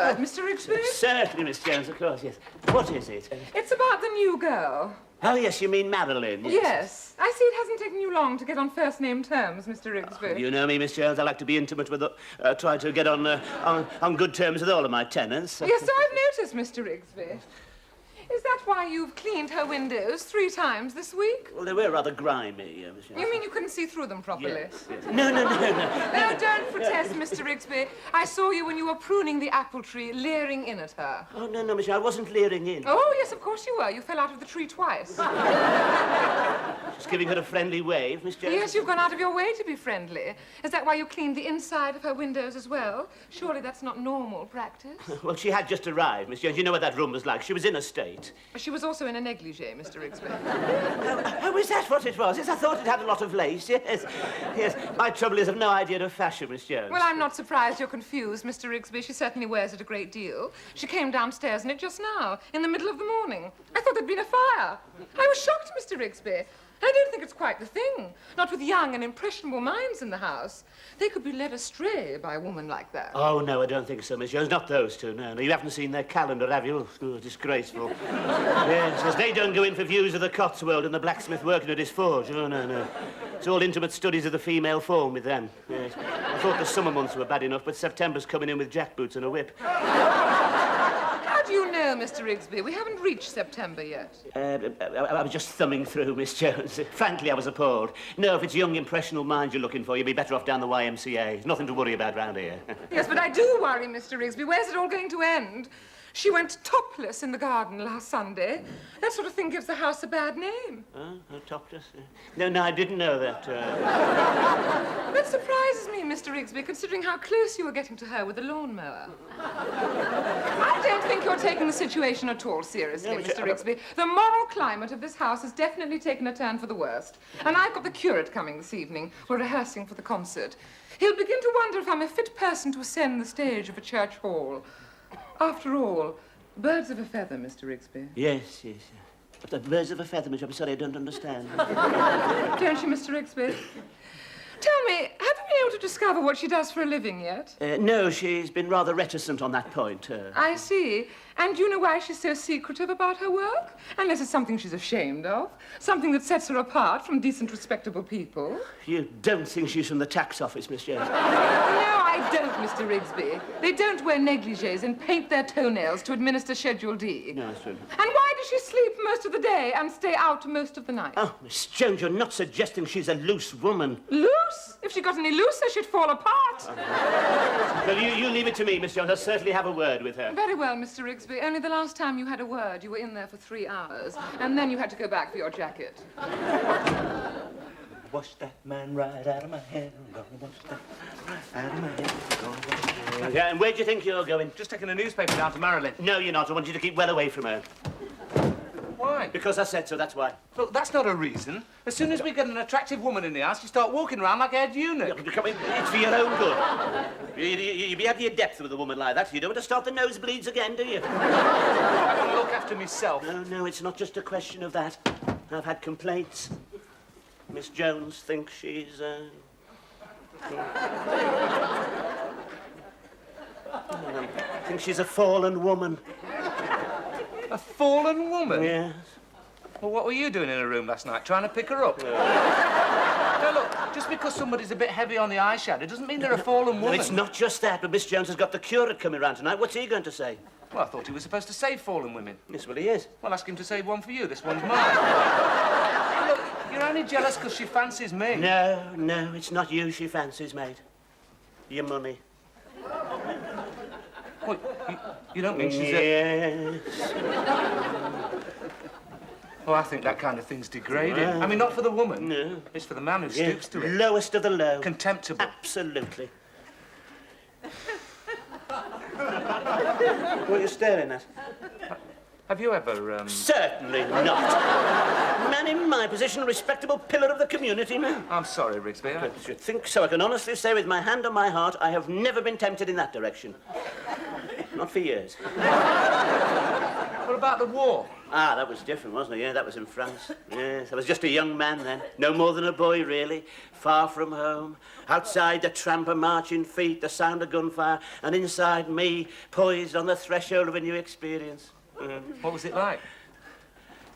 word, Mr. Rigsby? Certainly, Miss Jones, of course, yes. What is it? It's about the new girl. Oh, yes, you mean Madeline. Yes. I see it hasn't taken you long to get on first-name terms, Mr. Rigsby. You know me, Miss Jones. I like to be intimate with try to get on good terms with all of my tenants. Yes, so I've noticed, Mr. Rigsby. Is that why you've cleaned her windows 3 times this week? Well, they were rather grimy, Miss Jones. You mean you couldn't see through them properly? Yes. No. No, don't protest, Mr. Rigsby. I saw you when you were pruning the apple tree, leering in at her. Oh, no, Miss Jones, I wasn't leering in. Oh, yes, of course you were. You fell out of the tree twice. Just giving her a friendly wave, Miss Jones. Yes, you've gone out of your way to be friendly. Is that why you cleaned the inside of her windows as well? Surely that's not normal practice. Well, she had just arrived, Miss Jones. You know what that room was like. She was in a state. She was also in a negligee, Mr. Rigsby. Oh, is that what it was? Yes, I thought it had a lot of lace, yes. Yes, my trouble is I've no idea of fashion, Miss Jones. Well, I'm not surprised you're confused, Mr. Rigsby. She certainly wears it a great deal. She came downstairs in it just now, in the middle of the morning. I thought there'd been a fire. I was shocked, Mr. Rigsby. I don't think it's quite the thing. Not with young and impressionable minds in the house. They could be led astray by a woman like that. Oh, no, I don't think so, Miss Jones. Not those two, no. You haven't seen their calendar, have you? Oh, disgraceful. Yes, they don't go in for views of the Cotswold and the blacksmith working at his forge. Oh, no. It's all intimate studies of the female form with them. Yes. I thought the summer months were bad enough, but September's coming in with jackboots and a whip. How do you know, Mr. Rigsby? We haven't reached September yet. I was just thumbing through, Miss Jones. Frankly, I was appalled. No, if it's young, impressionable minds you're looking for, you'd be better off down the YMCA. There's nothing to worry about round here. Yes, but I do worry, Mr. Rigsby. Where's it all going to end? She went topless in the garden last Sunday. That sort of thing gives the house a bad name. Oh, topless? No, I didn't know that. That surprises me, Mr. Rigsby, considering how close you were getting to her with the lawnmower. I don't think you're taking the situation at all seriously, No, Mr. Rigsby. The moral climate of this house has definitely taken a turn for the worst. And I've got the curate coming this evening. We're rehearsing for the concert. He'll begin to wonder if I'm a fit person to ascend the stage of a church hall. After all, birds of a feather, Mr. Rigsby. Yes. But the birds of a feather, Miss, I'm sorry, I don't understand. Don't you, Mr. Rigsby? Tell me, have you been able to discover what she does for a living yet? No, she's been rather reticent on that point. I see. And do you know why she's so secretive about her work? Unless it's something she's ashamed of. Something that sets her apart from decent, respectable people. You don't think she's from the tax office, Miss Jones? No, I don't, Mr. Rigsby. They don't wear negligees and paint their toenails to administer Schedule D. No, that's true. And why does she sleep most of the day and stay out most of the night? Oh, Miss Jones, you're not suggesting she's a loose woman. Loose? If she got any looser, she'd fall apart. Well, you leave it to me, Miss Jones. I'll certainly have a word with her. Very well, Mr. Rigsby. Only the last time you had a word, you were in there for 3 hours, and then you had to go back for your jacket. Wash that man right out of my head. I'm gonna wash that right out of my head. I'm gonna wash that right. Yeah, and where do you think you're going? Just taking a newspaper down to Marilyn. No, you're not. I want you to keep well away from her. Why? Because I said so, that's why. Look, that's not a reason. As soon as we get an attractive woman in the house, you start walking around like a head eunuch. It's for your own good. You be at your depth with a woman like that. You don't want to start the nosebleeds again, do you? I want to look after myself. No, it's not just a question of that. I've had complaints. Miss Jones thinks she's, I think she's a fallen woman. A fallen woman? Yes. Well, what were you doing in her room last night? Trying to pick her up? Now, look, just because somebody's a bit heavy on the eyeshadow doesn't mean they're a fallen woman. Well, it's not just that, but Miss Jones has got the curate coming round tonight. What's he going to say? Well, I thought he was supposed to save fallen women. Yes, well, he is. Well, ask him to save one for you. This one's mine. Look, you're only jealous because she fancies me. No, it's not you she fancies, mate. Your mummy. What, you don't mean she's Yes. Oh, I think that kind of thing's degrading. I mean, not for the woman. No. It's for the man who stoops to it. Lowest of the low. Contemptible. Absolutely. What are you staring at? Have you ever, Certainly not. Man in my position, a respectable pillar of the community, man. I'm sorry, Rigsby. I should think so. I can honestly say with my hand on my heart, I have never been tempted in that direction. Not for years. What about the war? Ah, that was different, wasn't it? Yeah, that was in France. Yes, I was just a young man then. No more than a boy, really. Far from home. Outside, the tramp of marching feet, the sound of gunfire, and inside me, poised on the threshold of a new experience. What was it like?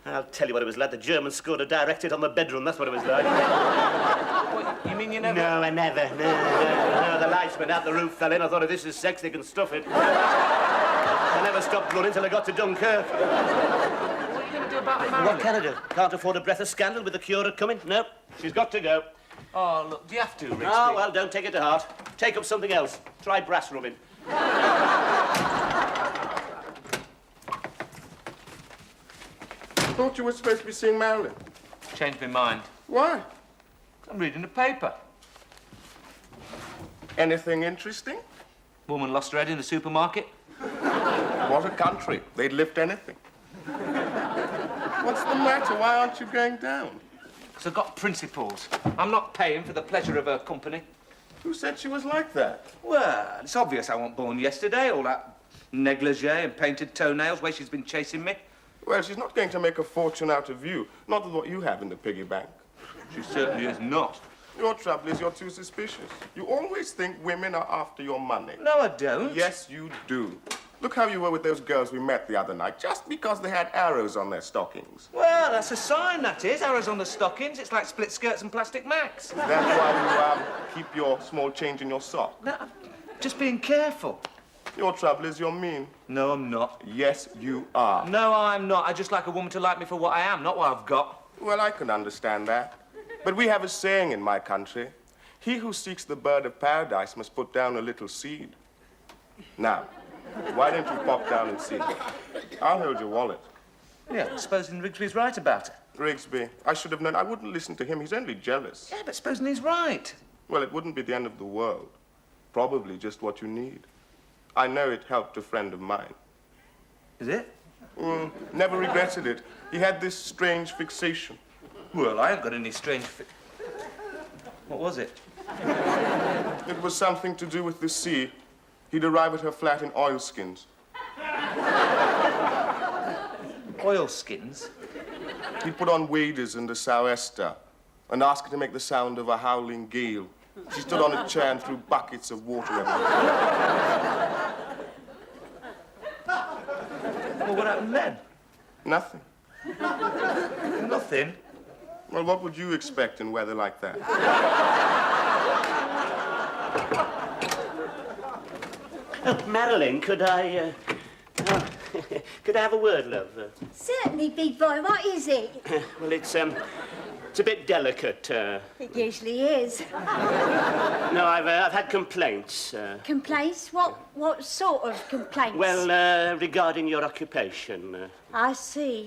I'll tell you what it was like. The Germans scored a direct hit on the bedroom. That's what it was like. What, you mean you never... No, I never. No. The lights went out, the roof fell in. I thought, if this is sex, they can stuff it. I never stopped running till I got to Dunkirk. What are you going to do about marriage? What can I do? Can't afford a breath of scandal with the curate coming? No, she's got to go. Oh, look, do you have to, Rigsby? Oh, well, don't take it to heart. Take up something else. Try brass rubbing. Thought you were supposed to be seeing Marilyn. Changed my mind. Why? I'm reading the paper. Anything interesting? Woman lost her head in the supermarket. What a country. They'd lift anything. What's the matter? Why aren't you going down? Because I've got principles. I'm not paying for the pleasure of her company. Who said she was like that? Well, it's obvious I wasn't born yesterday. All that negligee and painted toenails, way she's been chasing me. Well, she's not going to make a fortune out of you. Not with what you have in the piggy bank. She certainly is not. Your trouble is you're too suspicious. You always think women are after your money. No, I don't. Yes, you do. Look how you were with those girls we met the other night, just because they had arrows on their stockings. Well, that's a sign, that is. Arrows on the stockings. It's like split skirts and plastic macs. That's why you keep your small change in your sock. No, just being careful. Your trouble is you're mean. No, I'm not. Yes, you are. No, I'm not. I just like a woman to like me for what I am, not what I've got. Well, I can understand that. But we have a saying in my country. He who seeks the bird of paradise must put down a little seed. Now, why don't you pop down and see? I'll hold your wallet. Yeah, supposing Rigsby's right about it. Rigsby, I should have known. I wouldn't listen to him. He's only jealous. Yeah, but supposing he's right. Well, it wouldn't be the end of the world. Probably just what you need. I know it helped a friend of mine. Is it? Never regretted it. He had this strange fixation. Well, I ain't got any strange What was it? It was something to do with the sea. He'd arrive at her flat in oilskins. Oilskins? He'd put on waders and a sou'wester and ask her to make the sound of a howling gale. She stood on a chair and threw buckets of water at him. Well, what happened then? Nothing. Nothing. Well, what would you expect in weather like that? Oh, Marilyn, could I have a word, love? Certainly, big boy. What is it? Well, it's a bit delicate. It usually is. No, I've had complaints. Complaints? What sort of complaints? Well, regarding your occupation. I see.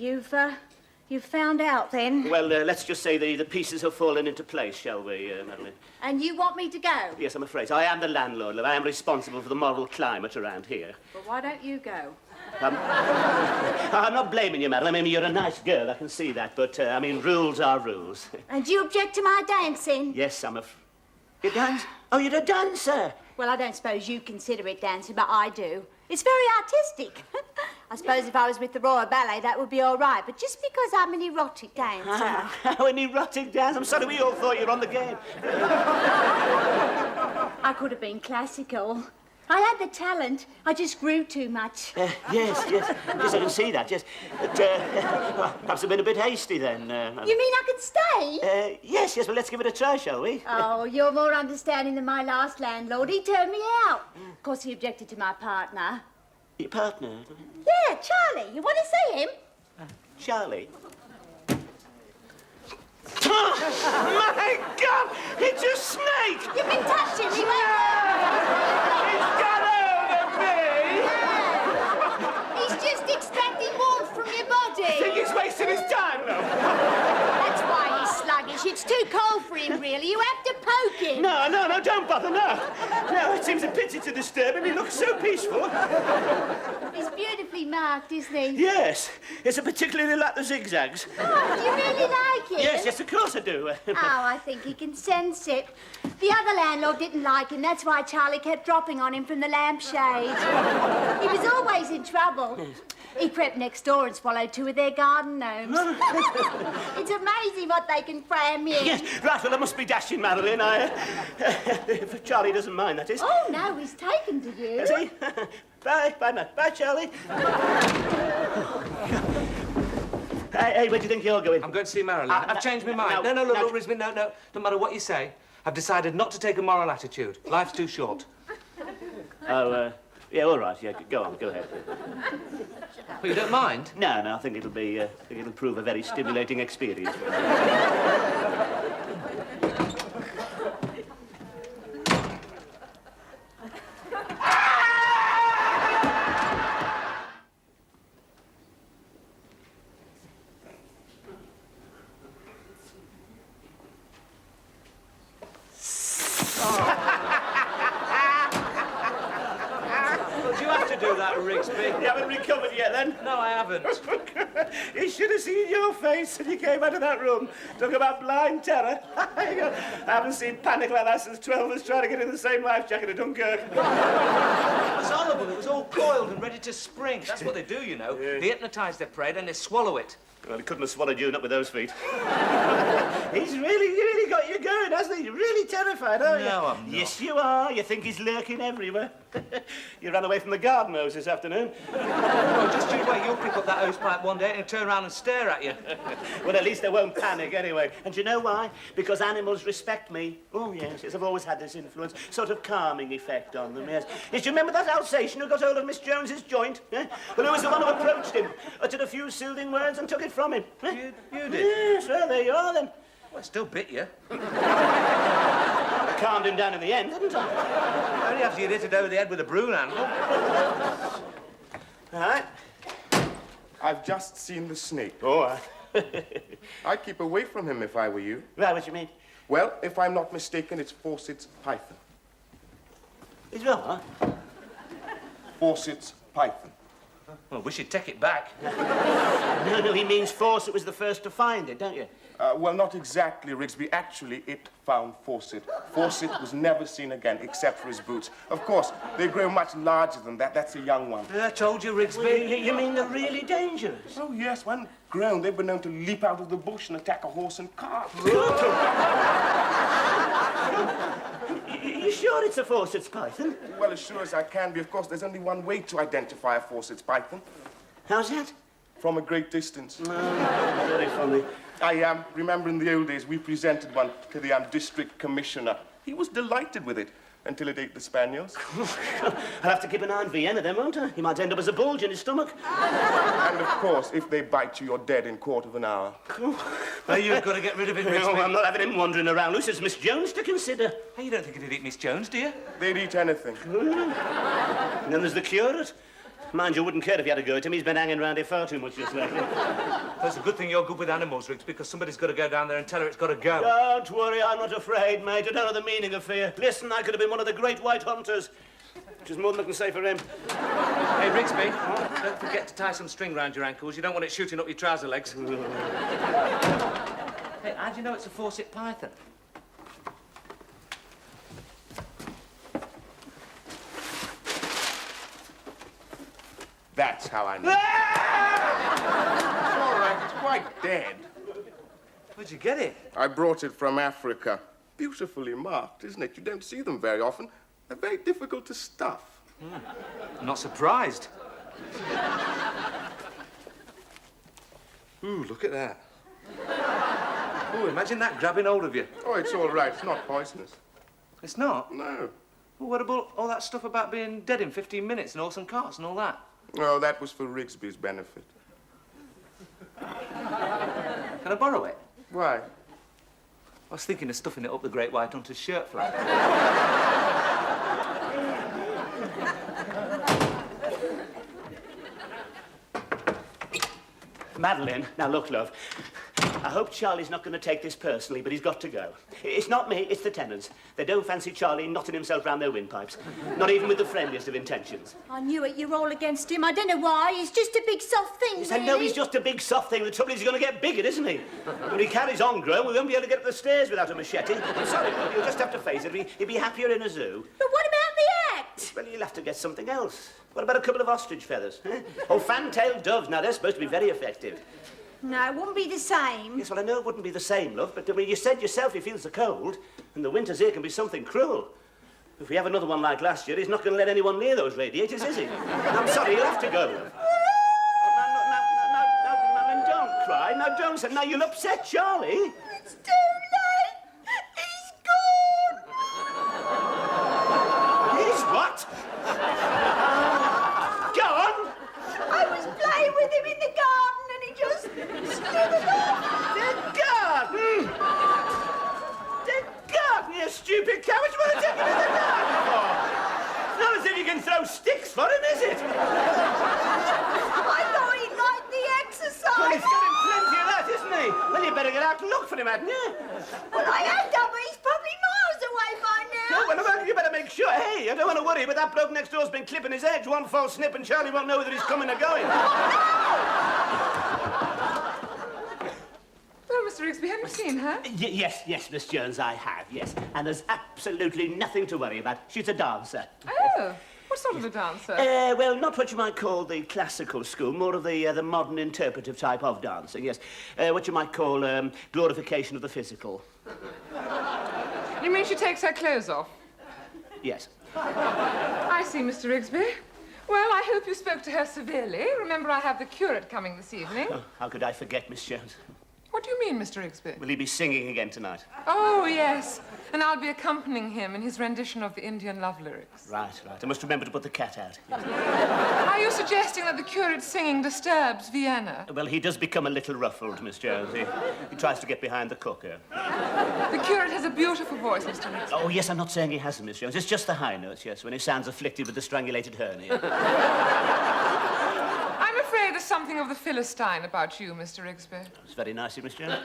You've found out then. Well, let's just say the pieces have fallen into place, shall we, Madeline? And you want me to go? Yes, I'm afraid. I am the landlord, love. I am responsible for the moral climate around here. Well, why don't you go? I'm not blaming you, Madeline. I mean, you're a nice girl, I can see that. But, I mean, rules are rules. And you object to my dancing? Yes, You dance? Oh, you're a dancer. Well, I don't suppose you consider it dancing, but I do. It's very artistic. I suppose if I was with the Royal Ballet, that would be all right. But just because I'm an erotic dancer... Oh, an erotic dance? I'm sorry, we all thought you were on the game. I could have been classical. I had the talent. I just grew too much. Yes, I can see that, yes. But, perhaps I've been a bit hasty then. You mean I could stay? Yes, well, let's give it a try, shall we? Oh, you're more understanding than my last landlord. He turned me out. Of course, he objected to my partner. Your partner? Yeah, Charlie. You want to see him? Charlie? Oh, my God! It's a snake! You've been touching me, He's got hold of me! He's just extracting warmth from your body. Think he's wasting his time, though? That's why he's sluggish. It's too cold for him, really. You have to poke him. No, don't bother, no. No, it seems a pity to disturb him. He looks so peaceful. He's beautifully marked, isn't he? Yes, I particularly like the zigzags. Oh, do you really like him? Yes, of course I do. Oh, I think he can sense it. The other landlord didn't like him. That's why Charlie kept dropping on him from the lampshade. He was always in trouble. He crept next door and swallowed 2 of their garden gnomes. It's amazing what they can cram in. Yes, right, well, I must be dashing, Madeline. If Charlie doesn't mind, that is. Oh, no, he's taken to you. Is he? Bye, Matt. Bye, Charlie. Hey, where do you think you're going? I'm going to see Marilyn. I've changed my mind. No, look, Risby, no. Don't matter what you say. I've decided not to take a moral attitude. Life's too short. Oh, yeah, all right. Yeah, go on, go ahead. But you don't mind? No, I think it'll prove a very stimulating experience. Do that, Rigsby. You haven't recovered yet, then? No, I haven't. You should have seen your face when you came out of that room. Talk about blind terror. I haven't seen panic like that since 12 was trying to get in the same life jacket at Dunkirk. It was horrible. It was all coiled and ready to spring. That's what they do, you know. Yeah. They hypnotise their prey, then they swallow it. Well, he couldn't have swallowed you, not with those feet. He's really got you going, hasn't he? You're really terrified, aren't you? No, I'm not. Yes, you are. You think he's lurking everywhere. You ran away from the garden hose this afternoon. Well, just you wait. You'll pick up that hose pipe one day and turn around and stare at you. Well, at least they won't panic anyway. And do you know why? Because animals respect me. Oh, yes, I've always had this influence. Sort of calming effect on them, yes. Yes, do you remember that Alsatian who got hold of Miss Jones's joint? Eh? Well, who was the one who approached him, uttered a few soothing words and took it from him? Eh? You did? Yes, well, there you are, then. Well, it still bit you. I calmed him down in the end, didn't I? Only after you'd hit it over the head with a broom handle. All right. I've just seen the snake. Oh, I'd keep away from him if I were you. right, what do you mean? Well, if I'm not mistaken, it's Fawcetts python. It's what, huh? Fawcetts python. Well, we should take it back. No, he means Fawcett was the first to find it, don't you? Well, not exactly, Rigsby. Actually, it found Fawcett. Fawcett was never seen again, except for his boots. Of course, they grow much larger than that. That's a young one. I told you, Rigsby. Well, you mean they're really dangerous? Oh, yes, when grown, they've been known to leap out of the bush and attack a horse and cart. You sure it's a Fawcett's python? Well, as sure as I can be. Of course, there's only one way to identify a Fawcett's python. How's that? From a great distance. Very funny. I remember in the old days, we presented one to the district commissioner. He was delighted with it until it ate the spaniels. I'll have to keep an eye on Vienna then, won't I? He might end up as a bulge in his stomach. And of course, if they bite you, you're dead in quarter of an hour. Well, you've got to get rid of it, Rigsby. No, I'm not having him wandering around. Loose as Miss Jones to consider. Hey, you don't think it'd eat Miss Jones, do you? They'd eat anything. And then there's the curate. Mind you, wouldn't care if you had a go at him. He's been hanging around here far too much just lately. Well, it's a good thing you're good with animals, Riggs, because somebody's got to go down there and tell her it's got to go. Don't worry, I'm not afraid, mate. I don't know the meaning of fear. Listen, I could have been one of the great white hunters. Which is more than I can say for him. Hey, Rigsby, don't forget to tie some string round your ankles. You don't want it shooting up your trouser legs. Hey, how do you know it's a Fawcett python? That's how I know. It's all right, it's quite dead. Where'd you get it? I brought it from Africa. Beautifully marked, isn't it? You don't see them very often. They're very difficult to stuff. I'm not surprised. Ooh, look at that. Ooh, imagine that grabbing hold of you. Oh, it's all right. It's not poisonous. It's not? No. Well, what about all that stuff about being dead in 15 minutes and horse and carts and all that? No, that was for Rigsby's benefit. Can I borrow it? Why? I was thinking of stuffing it up the Great White Hunter's shirt flap. Madeline, now look, love. I hope Charlie's not going to take this personally, but he's got to go. It's not me, it's the tenants. They don't fancy Charlie knotting himself round their windpipes. Not even with the friendliest of intentions. I knew it. You're all against him. I don't know why. He's just a big soft thing, Yes, I know he's just a big soft thing. The trouble is he's going to get bigger, isn't he? When he carries on growing, we won't be able to get up the stairs without a machete. I'm sorry, love, you'll just have to face it. He'd be happier in a zoo. But what about the act? Well, you'll have to get something else. What about a couple of ostrich feathers? Eh? Oh, fan-tailed doves. Now, they're supposed to be very effective. No, it wouldn't be the same. Yes, well, I know it wouldn't be the same, love, but you said yourself he feels the cold, and the winters here can be something cruel. If we have another one like last year, he's not going to let anyone near those radiators, is he? I'm sorry, you'll have to go, love. Now, don't cry. Now, don't say... Now, you'll upset Charlie. It's too late. He's gone. He's what? Gone? I was playing with him in the garden and he just slithered off. The garden? The garden, you stupid cow. What do you want to take him in the garden for? It's not as if you can throw sticks for him, is it? I thought he'd like the exercise. Well, he's got him plenty of that, isn't he? Well, you better get out and look for him, hadn't you? Well, I have done, but he's probably miles away by now. Oh, well, you better make sure. Hey, I don't want to worry, but that bloke next door's been clipping his edge. One false snip and Charlie won't know whether he's coming or going. Well, Mr. Rigsby, have you seen her? Yes, Miss Jones, I have, yes. And there's absolutely nothing to worry about. She's a dancer. Oh, what sort of a dancer? Well, not what you might call the classical school, more of the modern interpretive type of dancing, yes. What you might call glorification of the physical. You mean she takes her clothes off? Yes. I see, Mr. Rigsby. Well, I hope you spoke to her severely. Remember, I have the curate coming this evening. Oh, how could I forget, Miss Jones? What do you mean, Mr. Rigsby? Will he be singing again tonight? Oh, yes. And I'll be accompanying him in his rendition of the Indian love lyrics. Right. I must remember to put the cat out. Are you suggesting that the curate's singing disturbs Vienna? Well, he does become a little ruffled, Miss Jones. He tries to get behind the cooker. The curate has a beautiful voice, Mr. Rigsby. Oh, yes, I'm not saying he hasn't, Miss Jones. It's just the high notes, yes, when he sounds afflicted with the strangulated hernia. I'm afraid there's something of the Philistine about you, Mr. Rigsby. It's very nice of you, Miss Jones.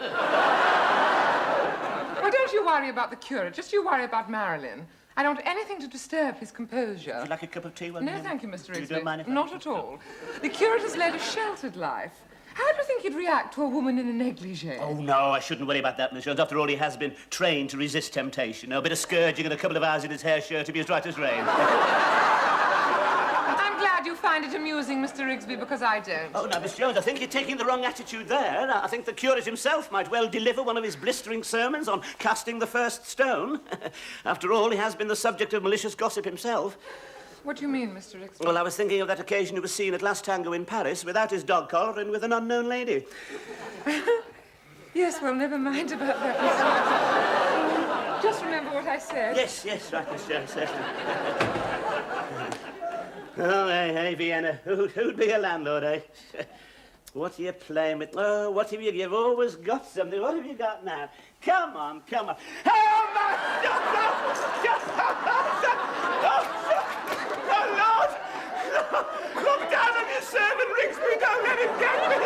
Well, don't you worry about the curate. Just you worry about Marilyn. I don't want anything to disturb his composure. Would you like a cup of tea? No, thank you, Mr. Rigsby. You don't mind if I... Not at all. The curate has led a sheltered life. How do you think he'd react to a woman in a negligee? Oh, no, I shouldn't worry about that, Miss Jones. After all, he has been trained to resist temptation. A bit of scourging and a couple of hours in his hair shirt to be as dry as rain. I'm glad you find it amusing, Mr. Rigsby, because I don't. Oh, now, Miss Jones, I think you're taking the wrong attitude there. I think the curate himself might well deliver one of his blistering sermons on casting the first stone. After all, he has been the subject of malicious gossip himself. What do you mean, Mr. Rigsby? Well, I was thinking of that occasion he was seen at last tango in Paris without his dog collar and with an unknown lady. Yes, well, never mind about that, Mr. Just remember what I said. Yes, right, Miss Jones. Oh, hey, Vienna. Who'd be a landlord, eh? What are you playing with? Oh, what have you... You've always got something. What have you got now? Come on. Oh, my... Oh, Lord! Look down on your servant, Rigsby. Don't let him get me.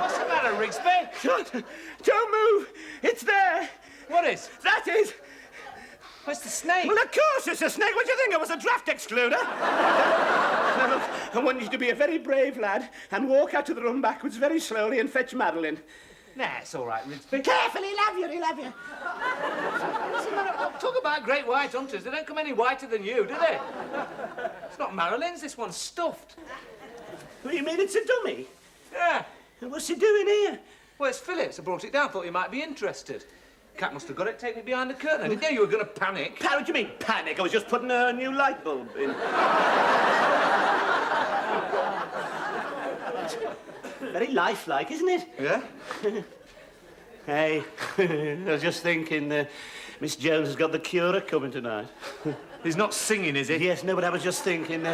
What's the matter, Rigsby? Don't move. It's there. What is? That is... Where's the snake? Well, of course it's a snake. What do you think? It was a draft excluder. Now, look, I want you to be a very brave lad and walk out to the room backwards very slowly and fetch Madeline. Nah, it's all right, Rigsby. Careful, he'll have you. What's the matter? Talk about great white hunters. They don't come any whiter than you, do they? It's not Marilyn's. This one's stuffed. What do you mean it's a dummy? Yeah. What's he doing here? Well, it's Phillips. I brought it down. Thought you might be interested. Cat must have got it. Take me behind the curtain. I didn't know you were going to panic. What do you mean, panic? I was just putting a new light bulb in. Very lifelike, isn't it? Yeah? Hey, I was just thinking, Miss Jones has got the curate coming tonight. He's not singing, is he? Yes, no, but I was just thinking,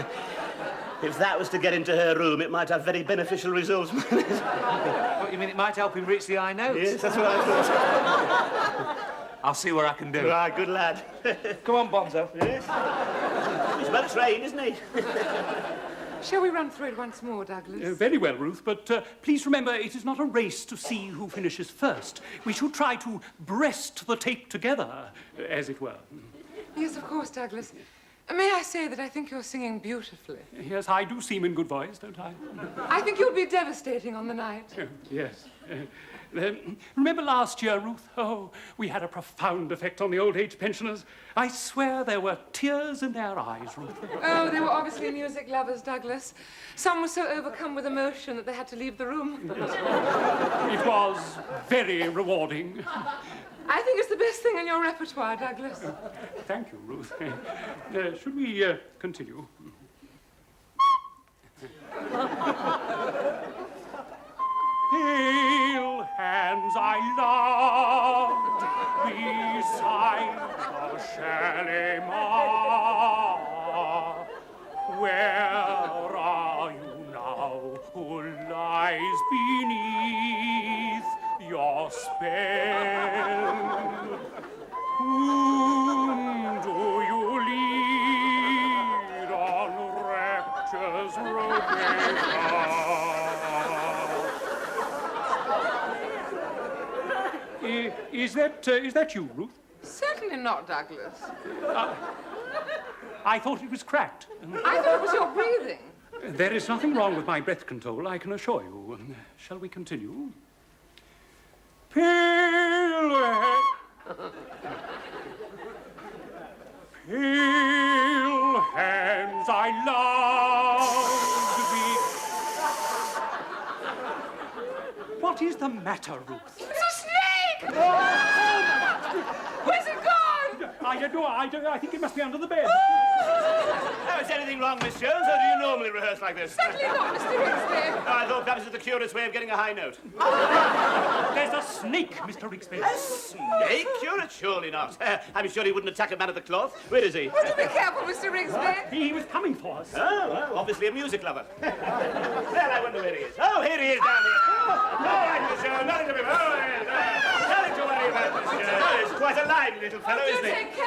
if that was to get into her room, it might have very beneficial results. What, you mean it might help him reach the high notes? Yes, that's what I thought. I'll see what I can do. Right, good lad. Come on, Bonzo. Yes. He's well trained, isn't he? Shall we run through it once more, Douglas? Very well, Ruth, but please remember it is not a race to see who finishes first. We should try to breast the tape together, as it were. Yes, of course, Douglas. May I say that I think you're singing beautifully? Yes, I do seem in good voice, don't I? I think you'll be devastating on the night. Yes. Remember last year, Ruth? Oh, we had a profound effect on the old age pensioners. I swear there were tears in their eyes, Ruth. Oh, they were obviously music lovers, Douglas. Some were so overcome with emotion that they had to leave the room. It was very rewarding. I think it's the best thing in your repertoire, Douglas. Thank you, Ruth. Should we continue? Pale hands I loved beside the Shalimar. Where are you now, who lies beneath your spell? Whom do you lead on rapture's road? Is that you, Ruth? Certainly not, Douglas. I thought it was cracked. I thought it was your breathing. There is nothing wrong with my breath control, I can assure you. Shall we continue? Pale hands I love thee. What is the matter, Ruth? It's a snake! Where's it gone? I don't know. I think it must be under the bed. Oh, is anything wrong, Miss Jones, or do you normally rehearse like this? Certainly not, Mr. Rigsby. Oh, I thought perhaps it's the curate's way of getting a high note. There's a snake, Mr. Rigsby. A snake? Curate? Surely not. I'm sure he wouldn't attack a man of the cloth. Where is he? Oh, do be careful, Mr. Rigsby. He was coming for us. Oh, well, obviously a music lover. Well, I wonder where he is. Oh, here he is down here. All right, Miss Jones, nothing to be... nothing to worry about, Miss Jones. He's quite a lively little fellow, do isn't he? take care,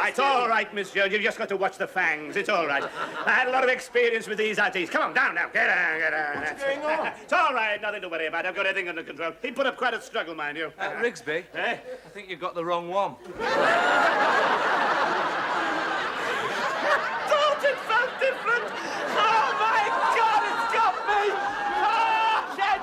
It's Mr. all right, Miss Jones. You've just got to watch the fangs. It's all right. I had a lot of experience with these artists. Come on, down now. Get down. What's going on? It's all right. Nothing to worry about. I've got everything under control. He put up quite a struggle, mind you. Rigsby, Eh? I think you've got the wrong one. Thought it felt different. Oh, my God, it's got me. Oh, shit.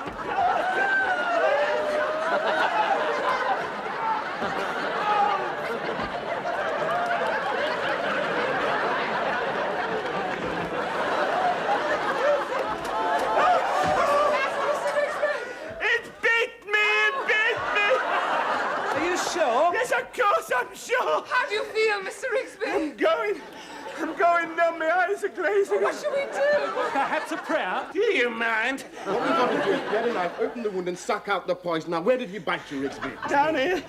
It bit me. Are you sure? Yes, of course, I'm sure. How do you feel, Mr. Rigsby? I'm going numb. My eyes are glazing. What shall we do? Perhaps a prayer? Do you mind? What we've got to do is get a knife, open the wound, and suck out the poison. Now, where did he bite you, Rigsby? Down here.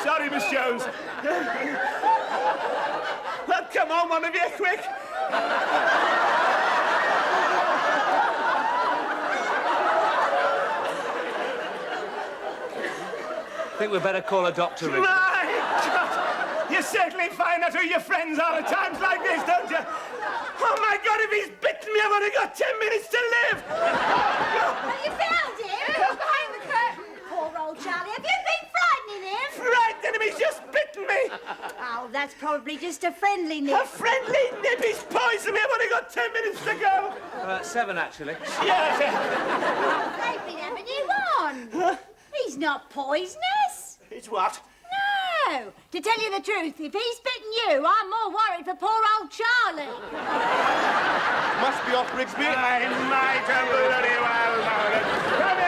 Sorry, Miss Jones. Well, come on, one of you, quick. I think we'd better call a doctor, Rigsby. My God! You certainly find out who your friends are at times like this, don't you? Oh, my God, if he's bitten me, I've only got 10 minutes to live. Have you found him? Behind the curtain. Poor old Charlie. Have you been frightening him? Frightened him, he's just bitten me. Oh, that's probably just a friendly A nip. friendly nip, he's poisoned me. I've only got 10 minutes to go. 7, actually. Yes. They've been having you on. He's not poisonous. It's what? No. To tell you the truth, if he's bitten you, I'm more worried for poor old Charlie. Must be off, Rigsby. I might have bloody well known it. Come